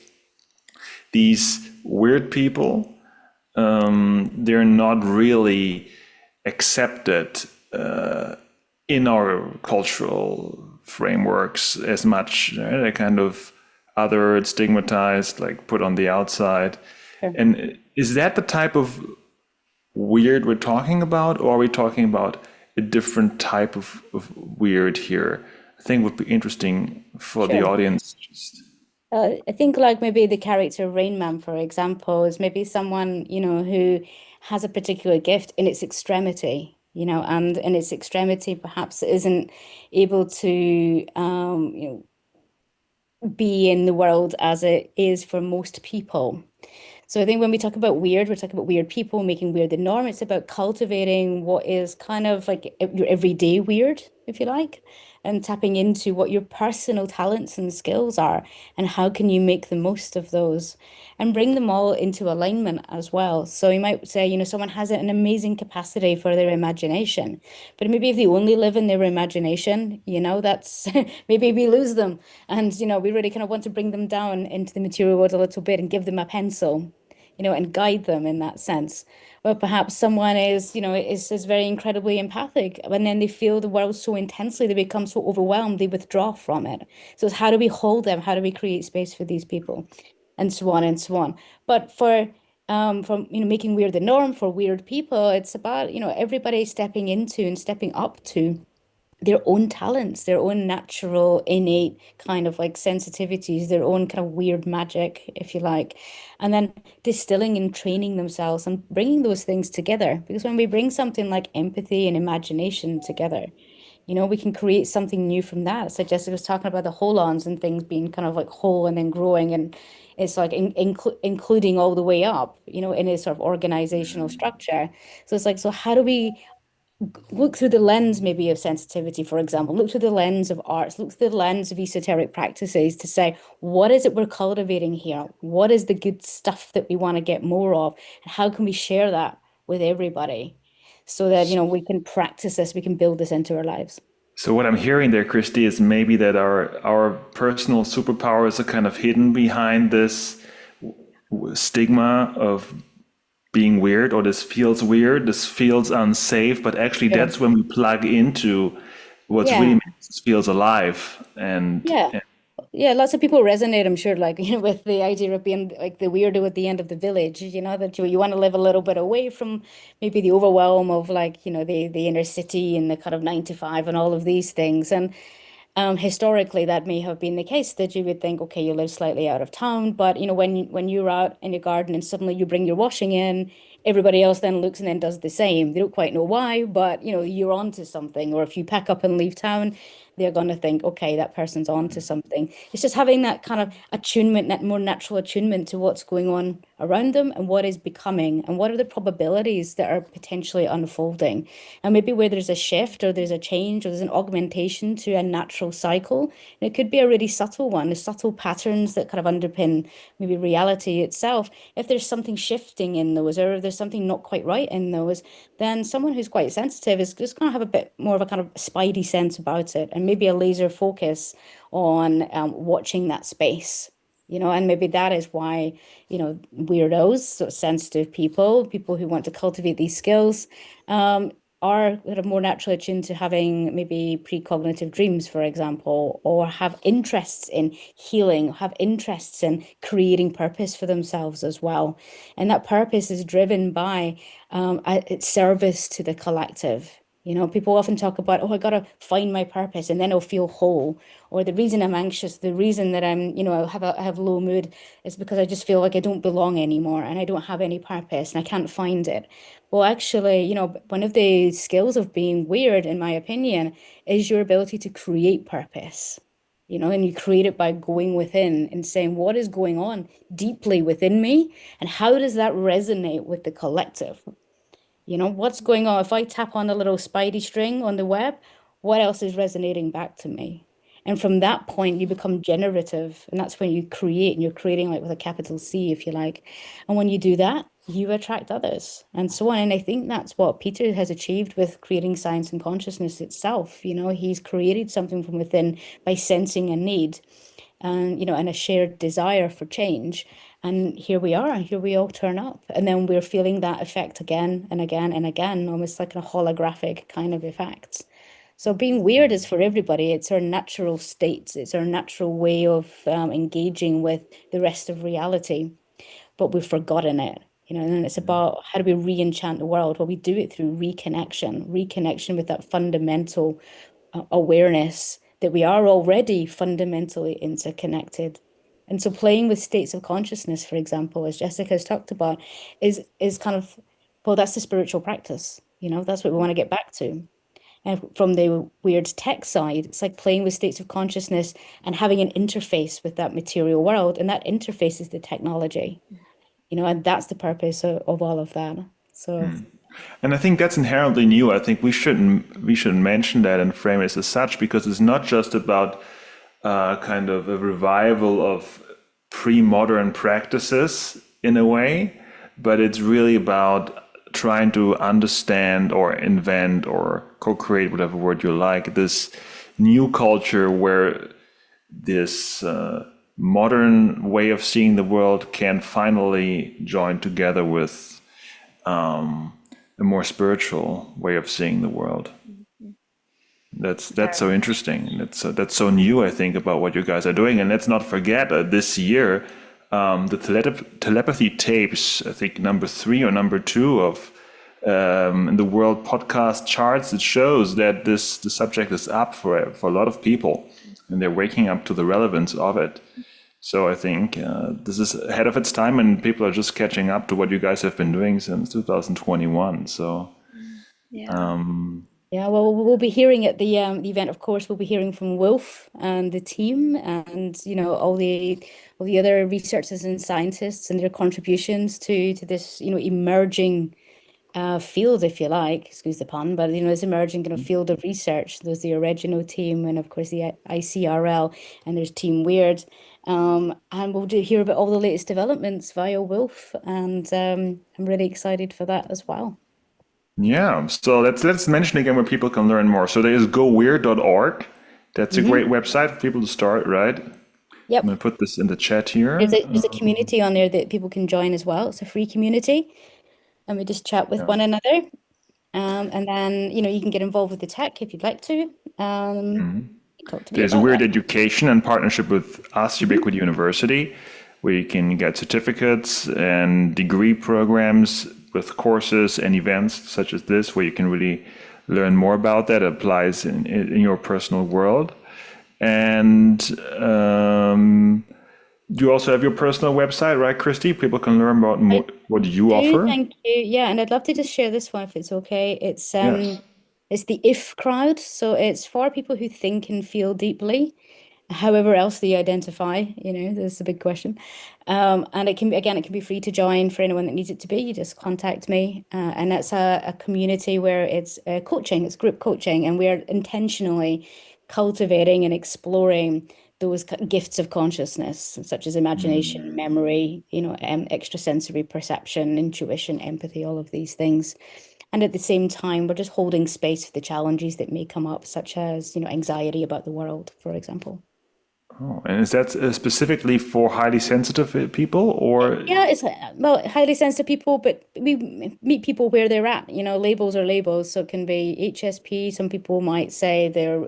these weird people, they're not really accepted in our cultural frameworks as much. They're kind of othered, stigmatized, like put on the outside. Sure. And is that the type of weird we're talking about, or are we talking about a different type of weird here? I think would be interesting for the Sure. audience. Just, I think like maybe the character of Rain Man, for example, is maybe someone, who has a particular gift in its extremity, and in its extremity perhaps isn't able to, be in the world as it is for most people. So I think when we talk about weird, we're talking about weird people making weird the norm. It's about cultivating what is kind of like your everyday weird, if you like, and tapping into what your personal talents and skills are, and how can you make the most of those, and bring them all into alignment as well. So you might say, someone has an amazing capacity for their imagination, but maybe if they only live in their imagination, that's maybe we lose them. And, we really kind of want to bring them down into the material world a little bit and give them a pencil, and guide them in that sense. Or perhaps someone is very incredibly empathic, and then they feel the world so intensely, they become so overwhelmed, they withdraw from it. So it's how do we hold them? How do we create space for these people? And so on and so on. But for from making weird the norm for weird people, it's about, everybody stepping into and stepping up to their own talents, their own natural, innate kind of like sensitivities, their own kind of weird magic, if you like, and then distilling and training themselves and bringing those things together. Because when we bring something like empathy and imagination together, we can create something new from that. So Jessica was talking about the hold-ons and things being kind of like whole and then growing, and it's like including all the way up, in a sort of organizational structure. So it's like, so how do we look through the lens maybe of sensitivity, for example, look through the lens of arts, look through the lens of esoteric practices to say, what is it we're cultivating here? What is the good stuff that we want to get more of? And how can we share that with everybody so that, we can practice this, we can build this into our lives? so what I'm hearing there, Christy, is maybe that our personal superpowers are kind of hidden behind this stigma of being weird, or this feels weird, this feels unsafe, but actually Sure. that's when we plug into what's really Yeah. makes us feels alive. Yeah. And Yeah, lots of people resonate, I'm sure, like, with the idea of being like the weirdo at the end of the village, that you want to live a little bit away from maybe the overwhelm of like, the inner city and the kind of 9 to 5 and all of these things. And historically, that may have been the case that you would think, okay, you live slightly out of town, but when you're out in your garden and suddenly you bring your washing in, everybody else then looks and then does the same. They don't quite know why, but you're onto something. Or if you pack up and leave town, they're going to think, okay, that person's onto something. It's just having that kind of attunement, that more natural attunement to what's going on around them and what is becoming and what are the probabilities that are potentially unfolding. And maybe where there's a shift or there's a change or there's an augmentation to a natural cycle. And it could be a really subtle one, the subtle patterns that kind of underpin maybe reality itself. If there's something shifting in those, or if there's something not quite right in those, then someone who's quite sensitive is just going to have a bit more of a kind of spidey sense about it, and maybe a laser focus on watching that space. And maybe that is why, weirdos, so sensitive people who want to cultivate these skills, are kind of more naturally attuned to having maybe precognitive dreams, for example, or have interests in healing, have interests in creating purpose for themselves as well. And that purpose is driven by its service to the collective. People often talk about, oh, I got to find my purpose and then I'll feel whole. Or the reason I'm anxious, the reason that I have low mood is because I just feel like I don't belong anymore and I don't have any purpose and I can't find it. Well, actually, one of the skills of being weird, in my opinion, is your ability to create purpose. And you create it by going within and saying, what is going on deeply within me? And how does that resonate with the collective? What's going on? If I tap on the little spidey string on the web, what else is resonating back to me? And from that point, you become generative. And that's when you create, and you're creating like with a capital C, if you like. And when you do that, you attract others and so on. And I think that's what Peter has achieved with creating science and consciousness itself. He's created something from within by sensing a need and a shared desire for change. And here we are, here we all turn up. And then we're feeling that effect again and again and again, almost like a holographic kind of effect. So being weird is for everybody. It's our natural state. It's our natural way of engaging with the rest of reality. But we've forgotten it. And it's about how do we re-enchant the world? Well, we do it through reconnection with that fundamental awareness that we are already fundamentally interconnected. And so playing with states of consciousness, for example, as Jessica has talked about, is kind of, well, that's the spiritual practice. That's what we want to get back to. And from the weird tech side, it's like playing with states of consciousness and having an interface with that material world. And that interface is the technology, and that's the purpose of all of that. So. And I think that's inherently new. I think we shouldn't mention that and frame it as such, because it's not just about kind of a revival of pre-modern practices in a way, but it's really about trying to understand or invent or co-create, whatever word you like, this new culture where this modern way of seeing the world can finally join together with a more spiritual way of seeing the world. That's so interesting. That's so new, I think, about what you guys are doing. And let's not forget this year, the telepathy tapes, I think number 3 or number 2 of in the world podcast charts, it shows that the subject is up for a lot of people, and they're waking up to the relevance of it. So I think this is ahead of its time, and people are just catching up to what you guys have been doing since 2021. So, yeah, well, we'll be hearing at the event, of course, we'll be hearing from Wolf and the team and, all the other researchers and scientists and their contributions to this, emerging field, if you like, excuse the pun, but, this emerging kind of field of research. There's the original team and, of course, the ICRL, and there's Team Wyrd. And we'll hear about all the latest developments via Wolf, and I'm really excited for that as well. Yeah, so let's mention again where people can learn more. So there is gowyrd.org. That's a great website for people to start, right? Yep. I'm going to put this in the chat here. There's a community on there that people can join as well. It's a free community, and we just chat with one another. And then, you can get involved with the tech if you'd like to. Talk to me There's about Wyrd that. Education in partnership with us, Ubiquity University, where you can get certificates and degree programs with courses and events such as this, where you can really learn more about that. It applies in your personal world. And You also have your personal website, right, Kirsty? People can learn about I more, what you do, offer. thank you. Yeah, and I'd love to just share this one if it's okay. Yes. It's the if crowd. So it's for people who think and feel deeply, however else they identify, there's a big question. And it can be, again, it can be free to join for anyone that needs it to be. You just contact me. And that's a community where it's coaching, it's group coaching, and we're intentionally cultivating and exploring those gifts of consciousness, such as imagination, memory, extrasensory perception, intuition, empathy, all of these things. And at the same time, we're just holding space for the challenges that may come up, such as, anxiety about the world, for example. Oh, and is that specifically for highly sensitive people, or? Yeah, it's well, highly sensitive people, but we meet people where they're at. Labels are labels, so it can be HSP. Some people might say they're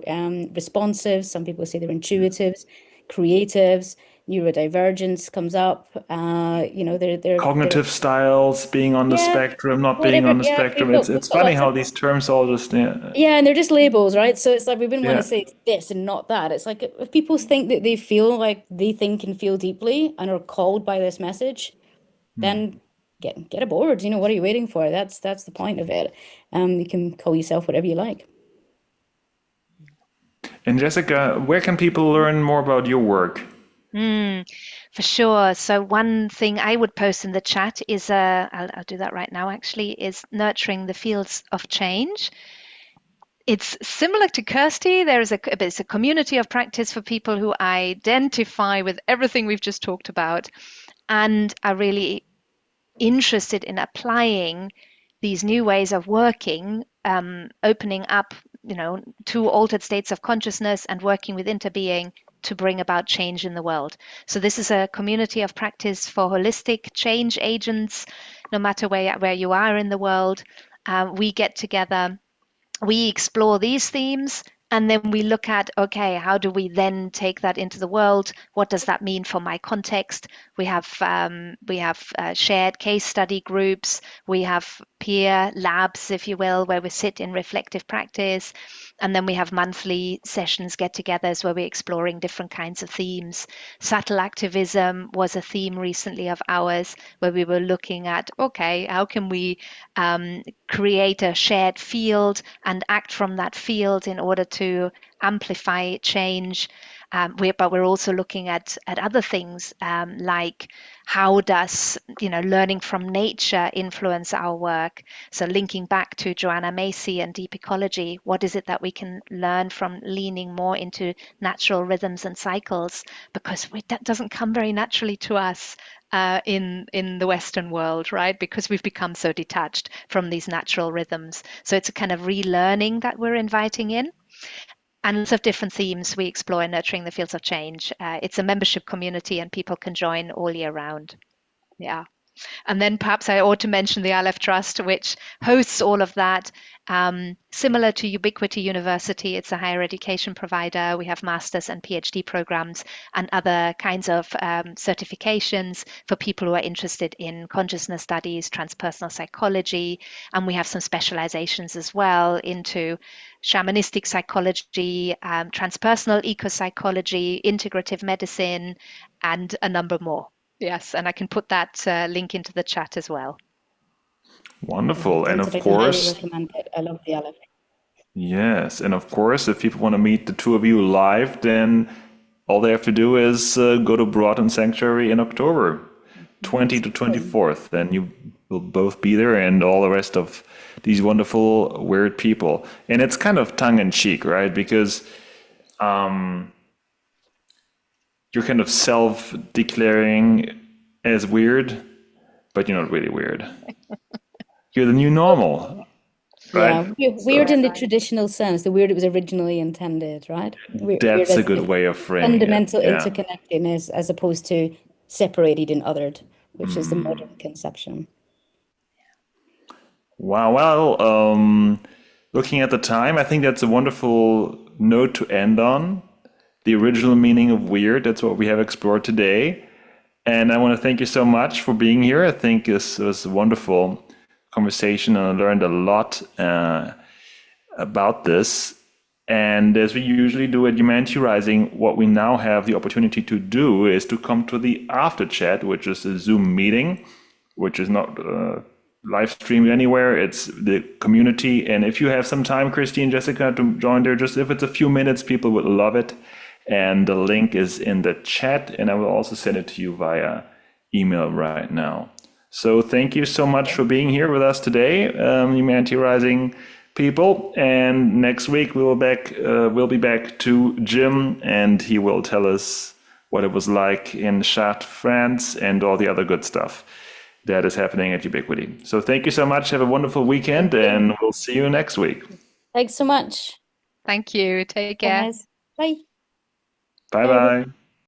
responsive. Some people say they're intuitives, creatives. Neurodivergence comes up. They're Cognitive styles, being on the yeah, spectrum, not being whatever. on the Yeah, spectrum. we've It's got funny lots how of these terms all just yeah, and they're just labels, right? So it's like we wouldn't want to yeah. say it's this and not that. It's like if people think that they feel like they think and feel deeply and are called by this message, then get aboard. What are you waiting for? That's the point of it. You can call yourself whatever you like. And Jessica, where can people learn more about your work? For sure. So one thing I would post in the chat is, I'll do that right now actually, is nurturing the fields of change. It's similar to Kirsty. It's a community of practice for people who identify with everything we've just talked about and are really interested in applying these new ways of working, opening up, to altered states of consciousness and working with interbeing to bring about change in the world. So this is a community of practice for holistic change agents, no matter where you are in the world. We get together, we explore these themes, and then we look at, okay, how do we then take that into the world? What does that mean for my context? We have shared case study groups. We have peer labs, if you will, where we sit in reflective practice. And then we have monthly sessions, get-togethers, where we're exploring different kinds of themes. Subtle activism was a theme recently of ours, where we were looking at, okay, how can we create a shared field and act from that field in order to amplify change. But we're also looking at other things, like how does learning from nature influence our work? So linking back to Joanna Macy and deep ecology, what is it that we can learn from leaning more into natural rhythms and cycles? Because that doesn't come very naturally to us in the Western world, right? Because we've become so detached from these natural rhythms. So it's a kind of relearning that we're inviting in. And lots of different themes we explore in Nurturing the Fields of Change. It's a membership community and people can join all year round. Yeah. And then perhaps I ought to mention the Alef Trust, which hosts all of that. Similar to Ubiquity University, it's a higher education provider. We have master's and PhD programs and other kinds of certifications for people who are interested in consciousness studies, transpersonal psychology, and we have some specializations as well into shamanistic psychology, transpersonal eco-psychology, integrative medicine, and a number more. Yes, and I can put that link into the chat as well. Wonderful. And Sounds of like I highly course, recommend it. I love the Aleph. yes. And of course, if people want to meet the two of you live, then all they have to do is go to Broughton Sanctuary in October, 20 to 24th. Then you will both be there and all the rest of these wonderful, Wyrd people. And it's kind of tongue in cheek, right? Because you're kind of self-declaring as Wyrd, but you're not really Wyrd. You're the new normal, right? Yeah, weird in the traditional sense, the weird it was originally intended, right? Weird That's a as good the way of framing it. fundamental Yeah. interconnectedness as opposed to separated and othered, which is the modern conception. Wow. Well, looking at the time, I think that's a wonderful note to end on. The original meaning of Wyrd, that's what we have explored today. And I want to thank you so much for being here. I think this was a wonderful conversation and I learned a lot about this. And as we usually do at Humanity Rising, what we now have the opportunity to do is to come to the after chat, which is a Zoom meeting, which is not live streamed anywhere. It's the community. And if you have some time, Kirsty and Jessica, to join there, just if it's a few minutes, people would love it. And the link is in the chat, and I will also send it to you via email right now. So thank you so much for being here with us today, Humanity Rising people. And next week we'll be back to Jim, and he will tell us what it was like in Chartres, France, and all the other good stuff that is happening at Ubiquity. So thank you so much. Have a wonderful weekend, and we'll see you next week. Thanks so much. Thank you. Take care. Guys. Bye. Bye bye.